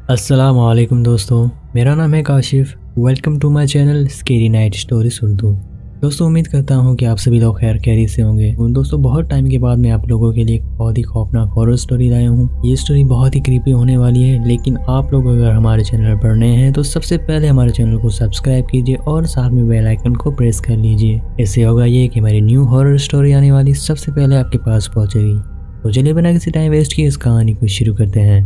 अस्सलामुअलैकुम दोस्तों, मेरा नाम है Kashif. Welcome to my channel scary night stories Urdu. दोस्तों, उम्मीद करता हूँ कि आप सभी लोग खैर खैरियत से होंगे। दोस्तों, बहुत टाइम के बाद मैं आप लोगों के लिए एक बहुत ही खौफनाक हॉरर स्टोरी लाया हूँ। ये स्टोरी बहुत ही क्रीपी होने वाली है, लेकिन आप लोग अगर हमारे चैनल पर नए हैं तो सबसे पहले हमारे चैनल को सब्सक्राइब कीजिए और साथ में बेल आइकन को प्रेस कर लीजिए। इससे होगा ये कि हमारी न्यू हॉरर स्टोरी आने वाली सबसे पहले आपके पास पहुँचेगी। तो चलिए बिना किसी टाइम वेस्ट किए इस कहानी को शुरू करते हैं।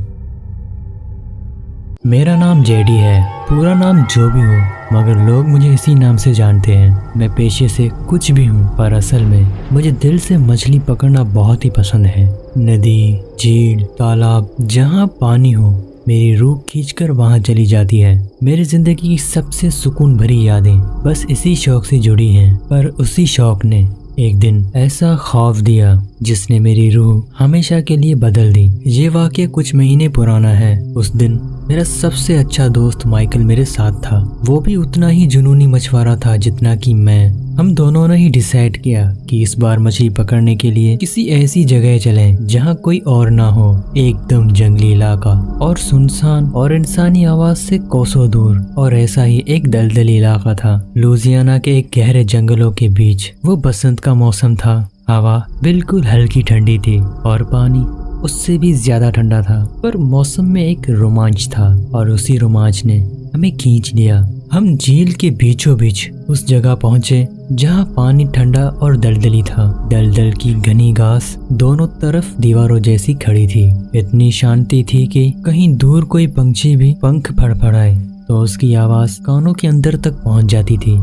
मेरा नाम जेडी है, पूरा नाम जो भी हो, मगर लोग मुझे इसी नाम से जानते हैं। मैं पेशे से कुछ भी हूँ, पर असल में मुझे दिल से मछली पकड़ना बहुत ही पसंद है। नदी, झील, तालाब, जहाँ पानी हो, मेरी रूह खींचकर वहाँ चली जाती है। मेरी जिंदगी की सबसे सुकून भरी यादें बस इसी शौक से जुड़ी हैं। पर उसी शौक ने एक दिन ऐसा खौफ दिया जिसने मेरी रूह हमेशा के लिए बदल दी। ये वाकया कुछ महीने पुराना है। उस दिन मेरा सबसे अच्छा दोस्त माइकल मेरे साथ था। वो भी उतना ही जुनूनी मछुआरा था जितना कि मैं। हम दोनों ने ही डिसाइड किया कि इस बार मछली पकड़ने के लिए किसी ऐसी जगह चलें जहां कोई और ना हो। एकदम जंगली इलाका और सुनसान और इंसानी आवाज से कोसों दूर। और ऐसा ही एक दलदली इलाका था, लुजियाना के एक गहरे जंगलों के बीच। वो बसंत का मौसम था। हवा बिल्कुल हल्की ठंडी थी और पानी उससे भी ज्यादा ठंडा था। पर मौसम में एक रोमांच था और उसी रोमांच ने हमें खींच लिया। हम झील के बीचों बीच उस जगह पहुंचे जहां पानी ठंडा और दलदली था। दलदल की घनी घास दोनों तरफ दीवारों जैसी खड़ी थी। इतनी शांति थी कि कहीं दूर कोई पंछी भी पंख फड़फड़ाए तो उसकी आवाज कानों के अंदर तक पहुंच जाती थी।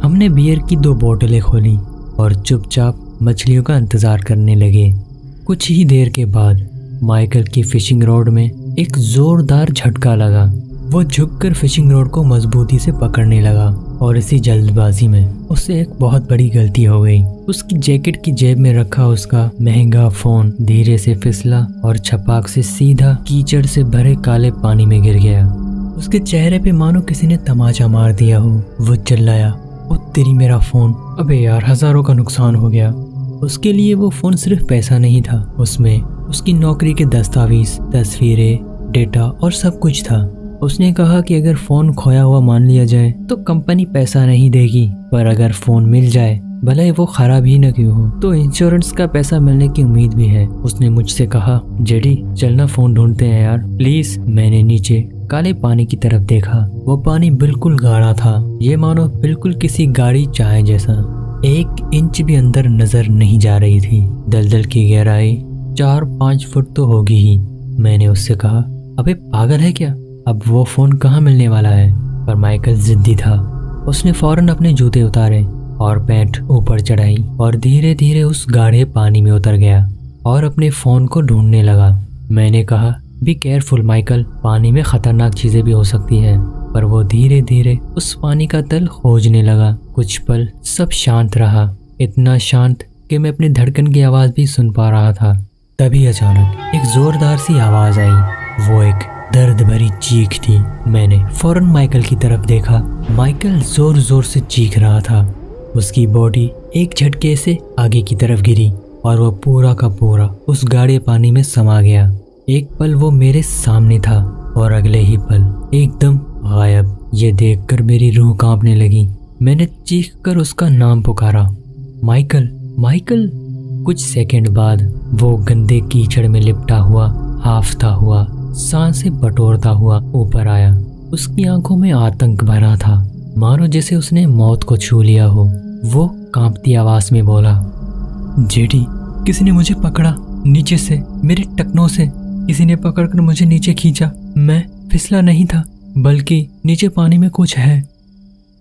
हमने बियर की 2 बोतलें खोली और चुपचाप मछलियों का इंतजार करने लगे। कुछ ही देर के बाद माइकल की फिशिंग रॉड में एक जोरदार झटका लगा। वो झुककर फिशिंग रॉड को मजबूती से पकड़ने लगा और इसी जल्दबाजी में उससे एक बहुत बड़ी गलती हो गई। उसकी जैकेट की जेब में रखा उसका महंगा फोन धीरे से फिसला और छपाक से सीधा कीचड़ से भरे काले पानी में गिर गया। उसके चेहरे पे मानो किसी ने तमाचा मार दिया हो। वो चिल्लाया, ओ तेरी मेरा फोन। अबे यार, हजारों का नुकसान हो गया। उसके लिए वो फोन सिर्फ पैसा नहीं था, उसमें उसकी नौकरी के दस्तावेज, तस्वीरें, डेटा और सब कुछ था। उसने कहा कि अगर फोन खोया हुआ मान लिया जाए तो कंपनी पैसा नहीं देगी, पर अगर फोन मिल जाए, भले वो खराब ही न क्यों हो, तो इंश्योरेंस का पैसा मिलने की उम्मीद भी है। उसने मुझसे कहा, जेडी चलना फोन ढूंढते हैं यार प्लीज। मैंने नीचे काले पानी की तरफ देखा। वो पानी बिल्कुल गाढ़ा था, ये मानो बिल्कुल किसी गाड़ी चाय जैसा। 1 इंच भी अंदर नजर नहीं जा रही थी। दलदल की गहराई 4-5 फुट तो होगी ही। मैंने उससे कहा, अबे पागल है क्या, अब वो फोन कहाँ मिलने वाला है। पर माइकल जिद्दी था। उसने फौरन अपने जूते उतारे और पैंट ऊपर चढ़ाई और धीरे धीरे उस गाढ़े पानी में उतर गया और अपने फोन को ढूंढने लगा। मैंने कहा, बी केयरफुल माइकल, पानी में खतरनाक चीजें भी हो सकती हैं। पर वो धीरे धीरे उस पानी का तल खोजने लगा। कुछ पल सब शांत रहा, इतना शांत कि मैं अपनी धड़कन की आवाज भी सुन पा रहा था। तभी अचानक एक जोरदार सी आवाज आई। वो एक दर्द भरी चीख थी। मैंने फौरन माइकल की तरफ देखा। माइकल जोर जोर से चीख रहा था। उसकी बॉडी एक झटके से आगे की तरफ गिरी और वो पूरा का पूरा उस गाढ़े पानी में समा गया। एक पल वो मेरे सामने था और अगले ही पल एकदम गायब। ये देखकर मेरी रूह कांपने लगी। मैंने चीखकर उसका नाम पुकारा, माइकल, माइकल। कुछ सेकंड बाद वो गंदे कीचड़ में लिपटा हुआ, हाफता हुआ, सांसें बटोरता हुआ ऊपर आया। उसकी आंखों में आतंक भरा था, मानो जैसे उसने मौत को छू लिया हो। वो कांपती आवाज में बोला, जेडी, किसी ने मुझे पकड़ा नीचे से, मेरे टखनों से किसी ने पकड़कर मुझे नीचे खींचा। मैं फिसला नहीं था, बल्कि नीचे पानी में कुछ है।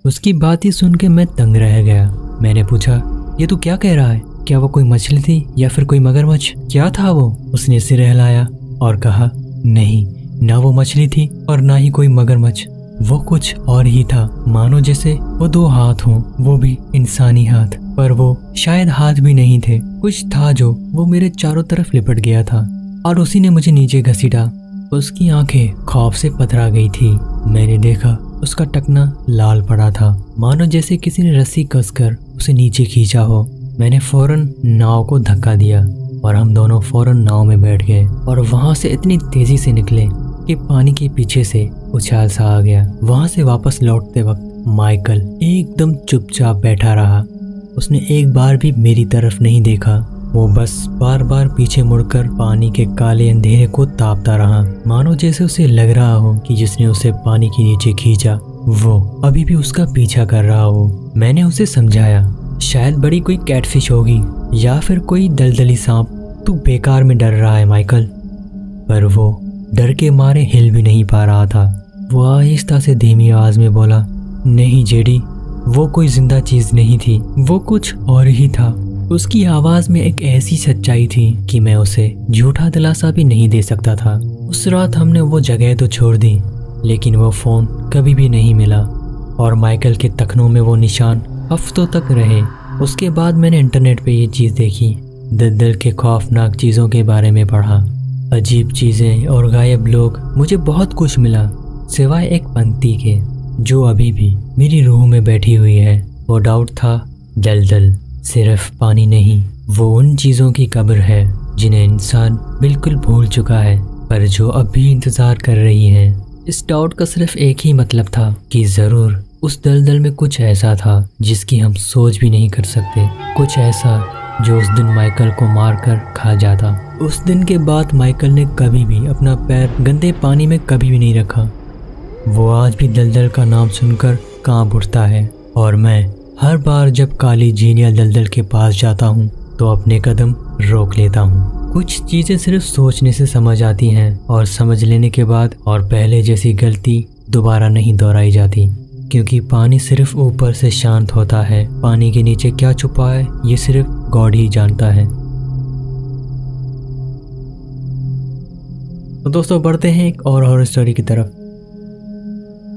उसकी बात ही सुन के मैं तंग रह गया। मैंने पूछा, ये तू क्या कह रहा है? क्या वो कोई मछली थी या फिर कोई मगरमच्छ? क्या था वो? उसने सिर हिलाया और कहा, नहीं, ना वो मछली थी और ना ही कोई मगरमच्छ। वो कुछ और ही था, मानो जैसे वो 2 हाथ हों, वो भी इंसानी हाथ। पर वो शायद हाथ भी नहीं थे। कुछ था जो वो मेरे चारों तरफ लिपट गया था और उसी ने मुझे नीचे घसीटा। उसकी आंखें खौफ से पथरा गई थी। मैंने देखा उसका टखना लाल पड़ा था, मानो जैसे किसी ने रस्सी कसकर उसे नीचे खींचा हो। मैंने फौरन नाव को धक्का दिया और हम दोनों फौरन नाव में बैठ गए और वहां से इतनी तेजी से निकले कि पानी के पीछे से उछाल सा आ गया। वहां से वापस लौटते वक्त माइकल एकदम चुपचाप बैठा रहा। उसने एक बार भी मेरी तरफ नहीं देखा। वो बस बार बार पीछे मुड़कर पानी के काले अंधेरे को तापता रहा, मानो जैसे उसे लग रहा हो कि जिसने उसे पानी के नीचे खींचा वो अभी भी उसका पीछा कर रहा हो। मैंने उसे समझाया, शायद बड़ी कोई कैटफिश होगी या फिर कोई दलदली सांप। तू बेकार में डर रहा है माइकल। पर वो डर के मारे हिल भी नहीं पा रहा था। वो आहिस्ता से धीमी आवाज में बोला, नहीं जेडी, वो कोई जिंदा चीज नहीं थी, वो कुछ और ही था। उसकी आवाज में एक ऐसी सच्चाई थी कि मैं उसे झूठा दिलासा भी नहीं दे सकता था। उस रात हमने वो जगह तो छोड़ दी, लेकिन वो फोन कभी भी नहीं मिला और माइकल के तखनों में वो निशान हफ्तों तक रहे। उसके बाद मैंने इंटरनेट पे ये चीज़ देखी, दलदल के खौफनाक चीज़ों के बारे में पढ़ा, अजीब चीज़ें और गायब लोग। मुझे बहुत कुछ मिला सिवाय एक पंक्ति के जो अभी भी मेरी रूह में बैठी हुई है। वो डाउट था, दलदल सिर्फ पानी नहीं, वो उन चीज़ों की कब्र है जिन्हें इंसान बिल्कुल भूल चुका है पर जो अब भी इंतज़ार कर रही हैं। इस डाउट का सिर्फ एक ही मतलब था कि ज़रूर उस दलदल में कुछ ऐसा था जिसकी हम सोच भी नहीं कर सकते, कुछ ऐसा जो उस दिन माइकल को मारकर खा जाता। उस दिन के बाद माइकल ने कभी भी अपना पैर गंदे पानी में कभी भी नहीं रखा। वो आज भी दलदल का नाम सुनकर कांप उठता है और मैं हर बार जब काली झील या दलदल के पास जाता हूँ तो अपने कदम रोक लेता हूँ। कुछ चीज़ें सिर्फ सोचने से समझ आती हैं और समझ लेने के बाद और पहले जैसी गलती दोबारा नहीं दोहराई जाती, क्योंकि पानी सिर्फ ऊपर से शांत होता है। पानी के नीचे क्या छुपा है ये सिर्फ गॉड ही जानता है। तो दोस्तों बढ़ते हैं एक और हॉरर स्टोरी की तरफ।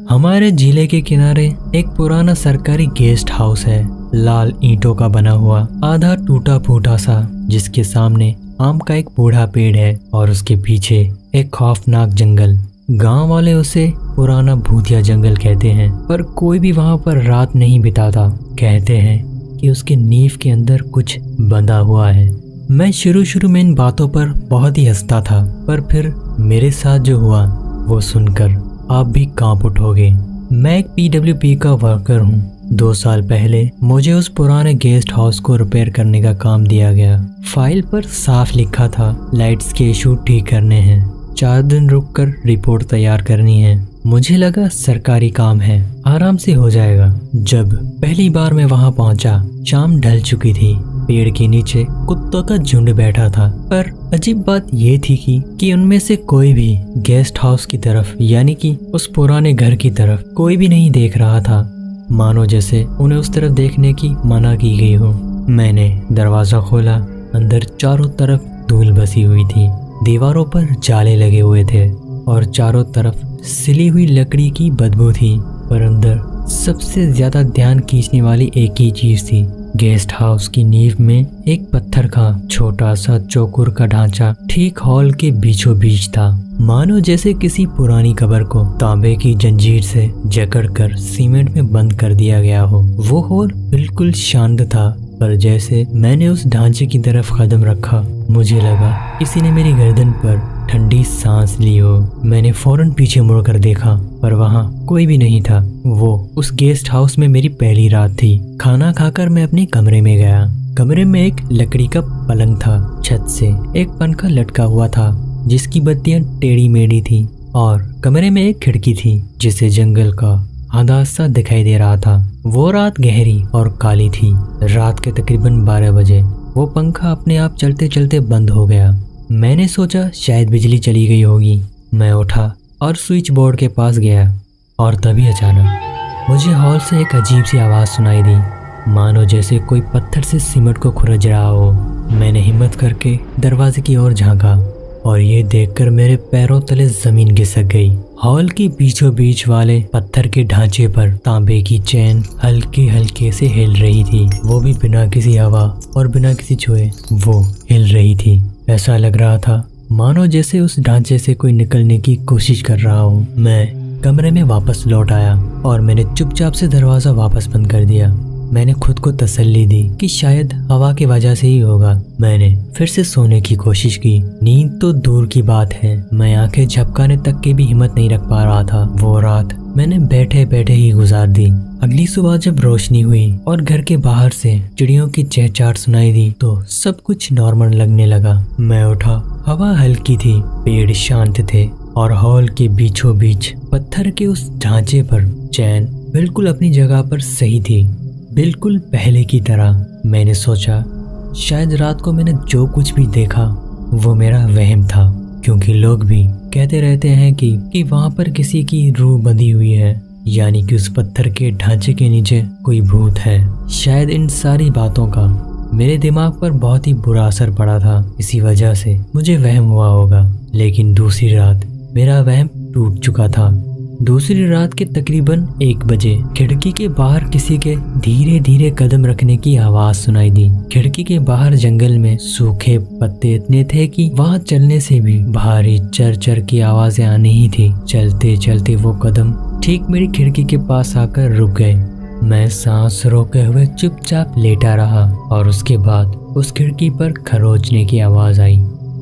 हमारे जिले के किनारे एक पुराना सरकारी गेस्ट हाउस है, लाल ईंटों का बना हुआ, आधा टूटा फूटा सा, जिसके सामने आम का एक बूढ़ा पेड़ है और उसके पीछे एक खौफनाक जंगल। गांव वाले उसे पुराना भूतिया जंगल कहते हैं, पर कोई भी वहां पर रात नहीं बिताता। कहते हैं कि उसके नींव के अंदर कुछ बंधा हुआ है। मैं शुरू में इन बातों पर बहुत ही हंसता था, पर फिर मेरे साथ जो हुआ वो सुनकर आप भी कांप उठोगे। मैं एक PWP का वर्कर हूँ। 2 साल पहले मुझे उस पुराने गेस्ट हाउस को रिपेयर करने का काम दिया गया। फाइल पर साफ लिखा था लाइट्स के इशू ठीक करने हैं, 4 दिन रुककर रिपोर्ट तैयार करनी है। मुझे लगा सरकारी काम है, आराम से हो जाएगा। जब पहली बार मैं वहां पहुंचा, शाम ढल चुकी थी। पेड़ के नीचे कुत्तों का झुंड बैठा था, पर अजीब बात ये थी कि उनमें से कोई भी गेस्ट हाउस की तरफ यानी कि उस पुराने घर की तरफ कोई भी नहीं देख रहा था, मानो जैसे उन्हें उस तरफ देखने की मना की गई हो। मैंने दरवाजा खोला। अंदर चारों तरफ धूल बसी हुई थी, दीवारों पर जाले लगे हुए थे और चारों तरफ सिली हुई लकड़ी की बदबू थी। पर अंदर सबसे ज्यादा ध्यान खींचने वाली एक ही चीज थी। गेस्ट हाउस की नींव में एक पत्थर का छोटा सा चौकोर का ढांचा ठीक हॉल के बीचों बीच था, मानो जैसे किसी पुरानी कब्र को तांबे की जंजीर से जकड़कर सीमेंट में बंद कर दिया गया हो। वो हॉल बिल्कुल शांत था, पर जैसे मैंने उस ढांचे की तरफ कदम रखा, मुझे लगा किसी ने मेरी गर्दन पर ठंडी सांस ली हो। मैंने फौरन पीछे मुड़कर देखा, पर वहाँ कोई भी नहीं था। वो उस गेस्ट हाउस में मेरी पहली रात थी। खाना खाकर मैं अपने कमरे में गया। कमरे में एक लकड़ी का पलंग था, छत से एक पंखा लटका हुआ था जिसकी बत्तियां टेढ़ी मेढ़ी थी और कमरे में एक खिड़की थी जिसे जंगल का आधा सा दिखाई दे रहा था। वो रात गहरी और काली थी। रात के तकरीबन 12 बजे वो पंखा अपने आप चलते चलते बंद हो गया। मैंने सोचा शायद बिजली चली गई होगी। मैं उठा और स्विच बोर्ड के पास गया और तभी अचानक मुझे हॉल से एक अजीब सी आवाज़ सुनाई दी, मानो जैसे कोई पत्थर से सीमेंट को खुरच रहा हो। मैंने हिम्मत करके दरवाजे की ओर झांका और ये देखकर मेरे पैरों तले जमीन खिसक गई। हॉल के बीचों बीच वाले पत्थर के ढांचे पर तांबे की चैन हल्के हल्के से हिल रही थी, वो भी बिना किसी हवा और बिना किसी छुए वो हिल रही थी। ऐसा लग रहा था मानो जैसे उस ढांचे से कोई निकलने की कोशिश कर रहा हो। मैं कमरे में वापस लौट आया और मैंने चुपचाप से दरवाज़ा वापस बंद कर दिया। मैंने खुद को तसल्ली दी कि शायद हवा की वजह से ही होगा। मैंने फिर से सोने की कोशिश की। नींद तो दूर की बात है, मैं आंखें झपकाने तक की भी हिम्मत नहीं रख पा रहा था। वो रात मैंने बैठे बैठे ही गुजार दी। अगली सुबह जब रोशनी हुई और घर के बाहर से चिड़ियों की चहचहाट सुनाई दी तो सब कुछ नॉर्मल लगने लगा। मैं उठा, हवा हल्की थी, पेड़ शांत थे और हॉल के बीचों बीच पत्थर के उस ढांचे पर चैन बिल्कुल अपनी जगह पर सही थी, बिल्कुल पहले की तरह। मैंने सोचा शायद रात को मैंने जो कुछ भी देखा वो मेरा वहम था, क्योंकि लोग भी कहते रहते हैं कि वहाँ पर किसी की रूह बंधी हुई है, यानी कि उस पत्थर के ढांचे के नीचे कोई भूत है। शायद इन सारी बातों का मेरे दिमाग पर बहुत ही बुरा असर पड़ा था, इसी वजह से मुझे वहम हुआ होगा। लेकिन दूसरी रात मेरा वहम टूट चुका था। दूसरी रात के तकरीबन 1 बजे खिड़की के बाहर किसी के धीरे धीरे कदम रखने की आवाज सुनाई दी। खिड़की के बाहर जंगल में सूखे पत्ते इतने थे कि वहां चलने से भी भारी चर चर की आवाजें आनी ही थी। चलते चलते वो कदम ठीक मेरी खिड़की के पास आकर रुक गए। मैं सांस रोके हुए चुपचाप लेटा रहा और उसके बाद उस खिड़की पर खरोचने की आवाज आई।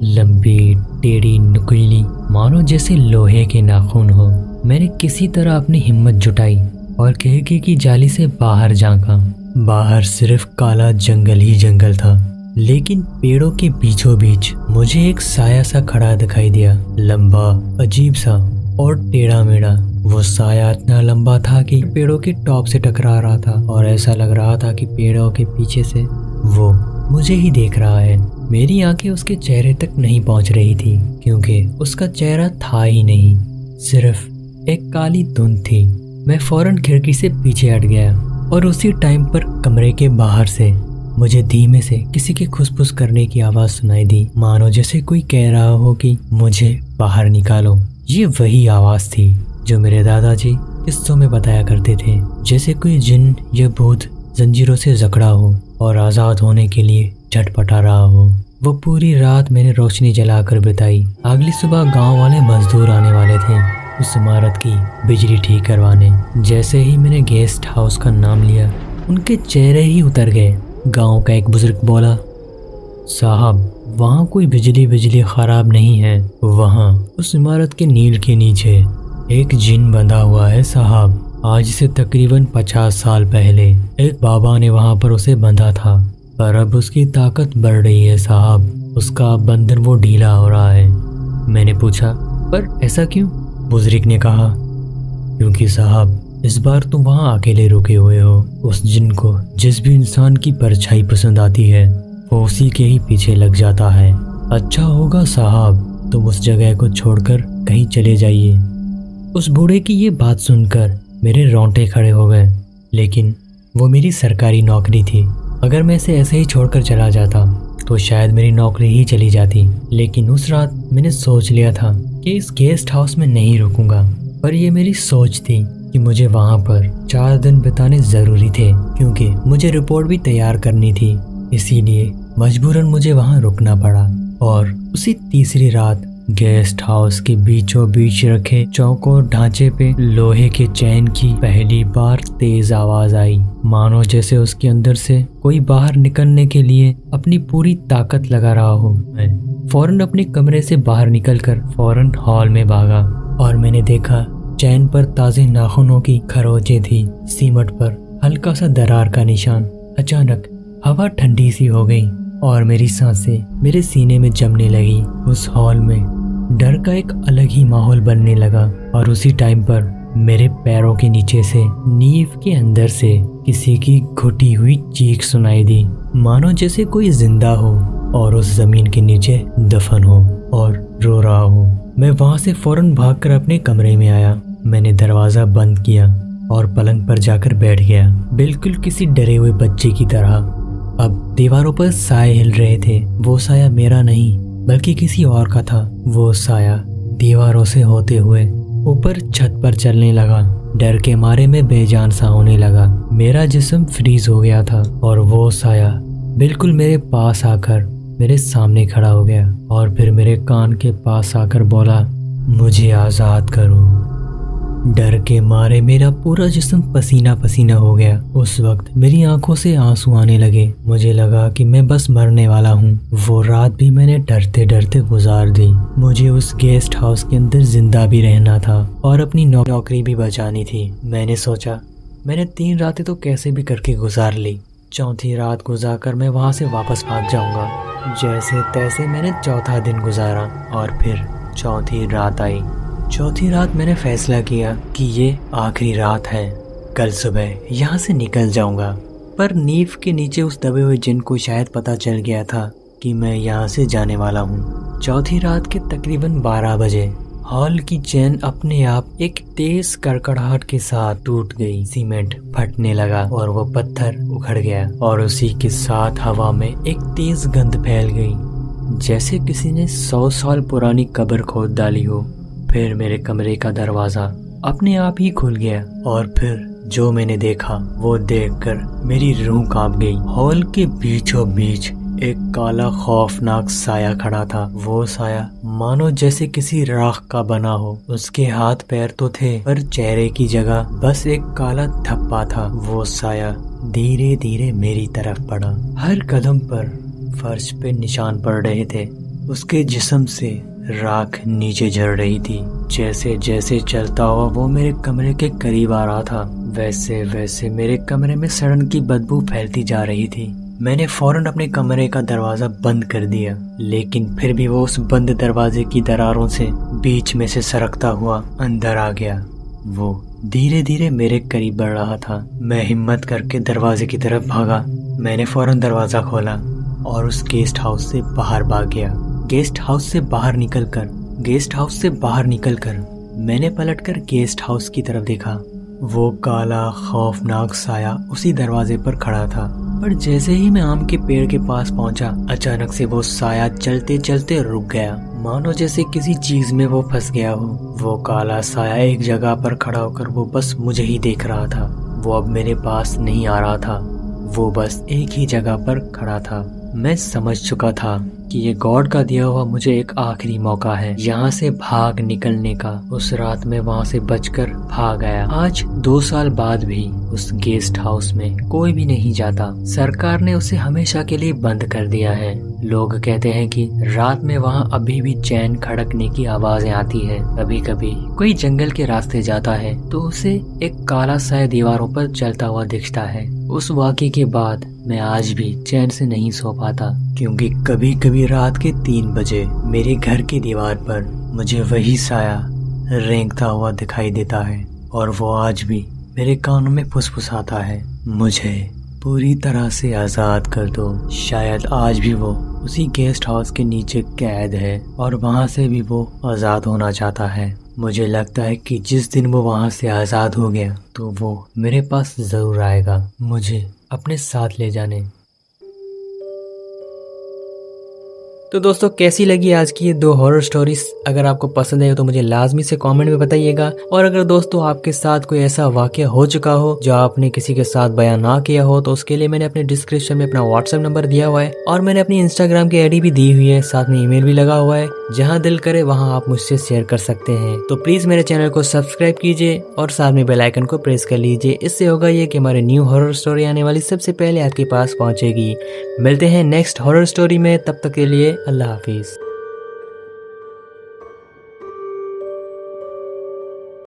लंबी टेढ़ी नुकीली, मानो जैसे लोहे के नाखून हो। मैंने किसी तरह अपनी हिम्मत जुटाई और खिड़की की जाली से बाहर झांका। बाहर सिर्फ काला जंगल ही जंगल था, लेकिन पेड़ों के बीचों बीच मुझे एक साया सा खड़ा दिखाई दिया, लंबा, अजीब सा और टेढ़ा मेढ़ा। वो साया इतना लंबा था कि पेड़ों के टॉप से टकरा रहा था और ऐसा लग रहा था कि पेड़ों के पीछे से वो मुझे ही देख रहा है। मेरी आंखें उसके चेहरे तक नहीं पहुंच रही थी, क्योंकि उसका चेहरा था ही नहीं, सिर्फ एक काली धुंध थी। मैं फौरन खिड़की से पीछे हट गया और उसी टाइम पर कमरे के बाहर से मुझे धीमे से किसी के खुसफुस करने की आवाज सुनाई दी, मानो जैसे कोई कह रहा हो कि मुझे बाहर निकालो। ये वही आवाज थी जो मेरे दादाजी किस्सों में बताया करते थे, जैसे कोई जिन या भूत जंजीरों से जकड़ा हो और आजाद होने के लिए झटपटा रहा हो। वो पूरी रात मैंने रोशनी जलाकर बिताई। अगली सुबह गांव वाले मजदूर आने वाले थे उस इमारत की बिजली ठीक करवाने। जैसे ही मैंने गेस्ट हाउस का नाम लिया, उनके चेहरे ही उतर गए। गांव का एक बुजुर्ग बोला, साहब वहाँ कोई बिजली खराब नहीं है, वहाँ उस इमारत के नील के नीचे एक जिन बंधा हुआ है साहब। आज से तकरीबन 50 साल पहले एक बाबा ने वहाँ पर उसे बंधा था, पर अब उसकी ताकत बढ़ रही है साहब। उसका बंधन वो ढीला हो रहा है। मैंने पूछा, पर ऐसा क्यों? बुजुर्ग ने कहा, क्योंकि साहब इस बार तुम वहाँ अकेले रुके हुए हो। उस जिन को जिस भी इंसान की परछाई पसंद आती है वो उसी के ही पीछे लग जाता है। अच्छा होगा साहब तुम उस जगह को छोड़कर कहीं चले जाइए। उस बूढ़े की ये बात सुनकर मेरे रोंगटे खड़े हो गए, लेकिन वो मेरी सरकारी नौकरी थी। अगर मैं इसे ऐसे ही छोड़कर चला जाता तो शायद मेरी नौकरी ही चली जाती। लेकिन उस रात मैंने सोच लिया था कि इस गेस्ट हाउस में नहीं रुकूंगा, पर यह मेरी सोच थी कि मुझे वहां पर 4 दिन बिताने ज़रूरी थे, क्योंकि मुझे रिपोर्ट भी तैयार करनी थी। इसीलिए मजबूरन मुझे वहां रुकना पड़ा। और उसी तीसरी रात गेस्ट हाउस के बीचों बीच रखे चौकोर ढांचे पे लोहे के चैन की पहली बार तेज आवाज आई, मानो जैसे उसके अंदर से कोई बाहर निकलने के लिए अपनी पूरी ताकत लगा रहा हो। मैं फौरन अपने कमरे से बाहर निकलकर फौरन हॉल में भागा और मैंने देखा चैन पर ताजे नाखूनों की खरोंचें थी, सीमट पर हल्का सा दरार का निशान। अचानक हवा ठंडी सी हो गई और मेरी सांसें मेरे सीने में जमने लगी। उस हॉल में डर का एक अलग ही माहौल बनने लगा और उसी टाइम पर मेरे पैरों के नीचे से नींव के अंदर से किसी की घुटी हुई चीख सुनाई दी, मानो जैसे कोई जिंदा हो और उस जमीन के नीचे दफन हो और रो रहा हो। मैं वहां से फौरन भागकर अपने कमरे में आया। मैंने दरवाजा बंद किया और पलंग पर जाकर बैठ गया, बिल्कुल किसी डरे हुए बच्चे की तरह। अब दीवारों पर साए हिल रहे थे। वो साया मेरा नहीं बल्कि किसी और का था। वो साया दीवारों से होते हुए ऊपर छत पर चलने लगा। डर के मारे में बेजान सा होने लगा। मेरा जिस्म फ्रीज हो गया था और वो साया बिल्कुल मेरे पास आकर मेरे सामने खड़ा हो गया और फिर मेरे कान के पास आकर बोला, मुझे आज़ाद करो। डर के मारे मेरा पूरा जिस्म पसीना पसीना हो गया। उस वक्त मेरी आंखों से आंसू आने लगे। मुझे लगा कि मैं बस मरने वाला हूँ। वो रात भी मैंने डरते डरते गुजार दी। मुझे उस गेस्ट हाउस के अंदर जिंदा भी रहना था और अपनी नौकरी भी बचानी थी। मैंने सोचा मैंने 3 रातें तो कैसे भी करके गुजार ली, चौथी रात गुजार कर मैं वहाँ से वापस भाग जाऊंगा। जैसे तैसे मैंने चौथा दिन गुजारा और फिर चौथी रात आई। चौथी रात मैंने फैसला किया कि ये आखिरी रात है, कल सुबह यहाँ से निकल जाऊंगा। पर नींव के नीचे उस दबे हुए जिन को शायद पता चल गया था कि मैं यहाँ से जाने वाला हूँ। चौथी रात के तकरीबन 12 बजे हॉल की चैन अपने आप एक तेज कड़कड़ाहट के साथ टूट गई। सीमेंट फटने लगा और वो पत्थर उखड़ गया और उसी के साथ हवा में एक तेज गंध फैल गई, जैसे किसी ने 100 साल पुरानी कब्र खोद डाली हो। फिर मेरे कमरे का दरवाजा अपने आप ही खुल गया और फिर जो मैंने देखा वो देखकर मेरी रूह कांप गई। हॉल के बीचों बीच एक काला खौफनाक साया खड़ा था। वो साया मानो जैसे किसी राख का बना हो। उसके हाथ पैर तो थे पर चेहरे की जगह बस एक काला धब्बा था। वो साया धीरे धीरे मेरी तरफ बढ़ा। हर कदम पर फर्श पे निशान पड़ रहे थे। उसके जिस्म से राख नीचे झड़ रही थी। जैसे जैसे चलता हुआ वो मेरे कमरे के करीब आ रहा था, वैसे वैसे मेरे कमरे में सड़न की बदबू फैलती जा रही थी। मैंने फौरन अपने कमरे का दरवाजा बंद कर दिया, लेकिन फिर भी वो उस बंद दरवाजे की दरारों से बीच में से सरकता हुआ अंदर आ गया। वो धीरे धीरे मेरे करीब बढ़ रहा था। मैं हिम्मत करके दरवाजे की तरफ भागा। मैंने फौरन दरवाजा खोला और उस गेस्ट हाउस से बाहर भाग गया। गेस्ट हाउस से बाहर निकलकर मैंने पलटकर गेस्ट हाउस की तरफ देखा। वो काला खौफनाक साया उसी दरवाजे पर खड़ा था। पर जैसे ही मैं आम के पेड़ के पास पहुंचा, अचानक से वो साया चलते चलते रुक गया, मानो जैसे किसी चीज में वो फंस गया हो। वो काला साया एक जगह पर खड़ा होकर वो बस मुझे ही देख रहा था। वो अब मेरे पास नहीं आ रहा था, वो बस एक ही जगह पर खड़ा था। मैं समझ चुका था कि ये गॉड का दिया हुआ मुझे एक आखिरी मौका है यहाँ से भाग निकलने का। उस रात में वहाँ से बचकर भाग आया। आज 2 साल बाद भी उस गेस्ट हाउस में कोई भी नहीं जाता। सरकार ने उसे हमेशा के लिए बंद कर दिया है। लोग कहते हैं कि रात में वहाँ अभी भी चैन खड़कने की आवाजें आती है। कभी कभी कोई जंगल के रास्ते जाता है तो उसे एक काला साया दीवारों पर चलता हुआ दिखता है। उस वाक़ये के बाद मैं आज भी चैन से नहीं सो पाता, क्योंकि कभी कभी रात के 3 बजे मेरे घर की दीवार पर मुझे वही साया रेंगता हुआ दिखाई देता है और वो आज भी मेरे कानों में फुसफुसाता है, मुझे पूरी तरह से आज़ाद कर दो। शायद आज भी वो उसी गेस्ट हाउस के नीचे कैद है और वहाँ से भी वो आज़ाद होना चाहता है। मुझे लगता है कि जिस दिन वो वहाँ से आज़ाद हो गया तो वो मेरे पास ज़रूर आएगा मुझे अपने साथ ले जाने। तो दोस्तों कैसी लगी आज की ये 2 हॉरर स्टोरीज? अगर आपको पसंद है तो मुझे लाजमी से कमेंट में बताइएगा। और अगर दोस्तों आपके साथ कोई ऐसा वाकया हो चुका हो जो आपने किसी के साथ बयान ना किया हो, तो उसके लिए मैंने अपने डिस्क्रिप्शन में अपना व्हाट्सएप नंबर दिया हुआ है और मैंने अपनी इंस्टाग्राम की आईडी भी दी हुई है, साथ में ईमेल भी लगा हुआ है। जहाँ दिल करे वहाँ आप मुझसे शेयर कर सकते हैं। तो प्लीज मेरे चैनल को सब्सक्राइब कीजिए और साथ में बेल आइकन को प्रेस कर लीजिए। इससे होगा ये कि हमारे न्यू हॉरर स्टोरी आने वाली सबसे पहले आपके पास पहुंचेगी। मिलते हैं नेक्स्ट हॉरर स्टोरी में, तब तक के लिए अल्लाह हाफिज।